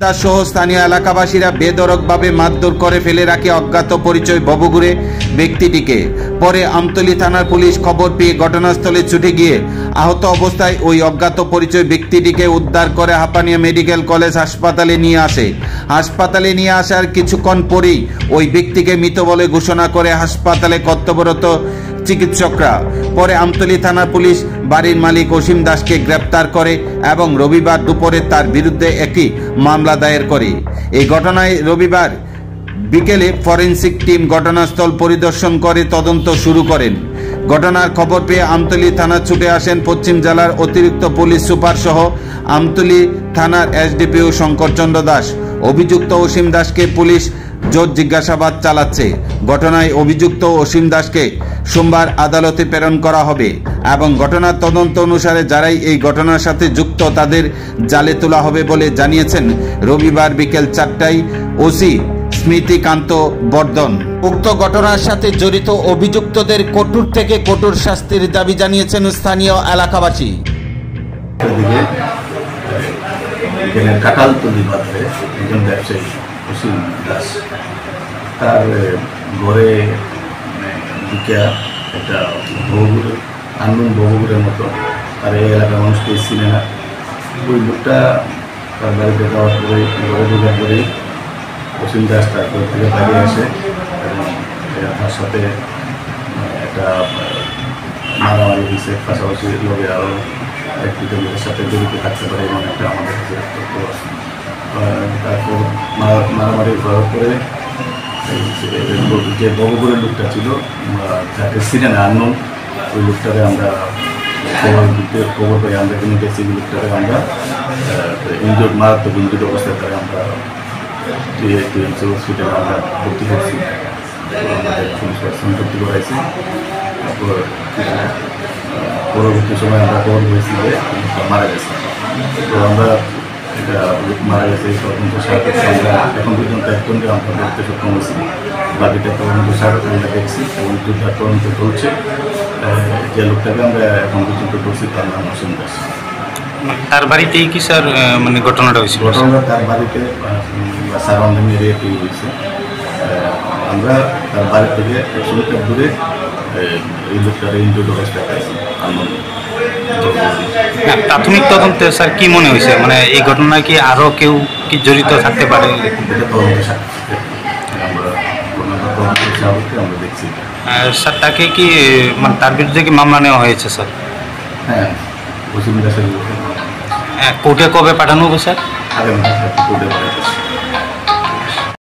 দাস সহ স্থানীয় এলাকাবাসীরা বেধড়কভাবে মারধর করে ফেলে রাখে অজ্ঞাত পরিচয় ভবঘুরে ব্যক্তিটিকে। পরে আমতলী থানার পুলিশ খবর পেয়ে ঘটনাস্থলে ছুটে গিয়ে আহত অবস্থায় ওই অজ্ঞাত পরিচয় ব্যক্তিটিকে উদ্ধার করে হাপানিয়া মেডিকেল কলেজ হাসপাতালে নিয়ে আসে। হাসপাতালে নিয়ে আসার কিছুক্ষণ পরেই ওই ব্যক্তিকে মৃত বলে ঘোষণা করে হাসপাতালে কর্তব্যরত চিকিৎসকরা। পরে আমতলী থানার পুলিশ বাড়ির মালিক অসীম দাসকে গ্রেপ্তার করে এবং রবিবার দুপুরে তার বিরুদ্ধে একটি মামলা দায়ের করে। এই ঘটনায় রবিবার বিকেলে ফরেনসিক টিম ঘটনাস্থল পরিদর্শন করে তদন্ত শুরু করেন। ঘটনার খবর পেয়ে আমতলী থানা ছুটে আসেন পশ্চিম জেলার অতিরিক্ত পুলিশ সুপার সহ আমতলী থানার এসডিপিও শঙ্করচন্দ্র দাস। অভিযুক্ত অসীম দাসকে পুলিশ জোর জিজ্ঞাসাবাদ চালাচ্ছে। ঘটনায় অভিযুক্ত অসীম দাসকে সোমবার আদালতে প্রেরণ করা হবে এবং ঘটনার তদন্ত অনুসারে যারাই এই ঘটনার সাথে যুক্ত তাদের জালে তোলা হবে বলে জানিয়েছেন রবিবার বিকেল 4টায় ওসি স্মৃতিকান্ত বর্ধন। উক্ত ঘটনার সাথে জড়িত অভিযুক্তদের কঠোর থেকে কঠোর শাস্তির দাবি জানিয়েছেন স্থানীয় এলাকাবাসী। কাটালতলি বাজারে একজন ব্যবসায়ী অসীম দাস তার ঘরে ঢুকিয়া একটা আননোন বহুগুরের মতো আর এই এলাকার মানুষকে চিনে না। ওই লোকটা তার বাড়িতে যাওয়ার পরে ঘরে ঢোকার পরেই অসীম দাস তার ঘর থেকে বাইরে আসে এবং তার সাথে একটা মারামারি হয়েছে। পাশাপাশি লোকে আরও একটি লোকের সাথে জড়িত থাকতে পারে এবং একটা আমাদের কাছে তথ্য আছে। তারপর মারামারি করার পরে যে বগপুরের লোকটা ছিল যাকে চিনে না আননোন, ওই লোকটাকে আমরা খবর পাই, আমরা কিনে গেছি। ওই লোকটাকে আমরা মারাত্মক ইনজুর্ড অবস্থায় তাকে আমরা হসপিটালে আমরা ভর্তি করছি, আমাদের পুলিশ পার্সন ভর্তি করাইছি। তারপর পরবর্তী সময় আমরা খবর পেয়েছি যে মারা গেছে। তো আমরা এটা মারা গেছে এই তদন্ত সাহায্যে আমরা এখন পর্যন্ত একজনকে আমরা ধরতে সক্ষম হয়েছি। বাকিটা তদন্ত সাহায্যে আমরা দেখছি এবং দুটা তদন্ত চলছে। যে লোকটাকে আমরা এখন পর্যন্ত করছি তার নাম অসীম দাস। তার বাড়িতেই কি স্যার মানে ঘটনাটা হয়েছিল? ঘটনাটা তার বাড়িতে সারাউন্ডিং এরিয়াতেই হয়েছে। আমরা তার বাড়ি থেকে 100 মিটার দূরে এই লোকটার ইনজুর্ড অবস্থায় পাইছি। প্রাথমিক তদন্তে স্যার কি মনে হয়েছে, মানে এই ঘটনায় কি আরও কেউ কি জড়িত থাকতে পারে? আমরা দেখছি স্যার তাকে কি মানে তার বিরুদ্ধে কি মামলা নেওয়া হয়েছে স্যার? হ্যাঁ, অসীম দাসের কোর্টে কবে পাঠানো হবে স্যার? আগামী কোর্টে পাঠানো।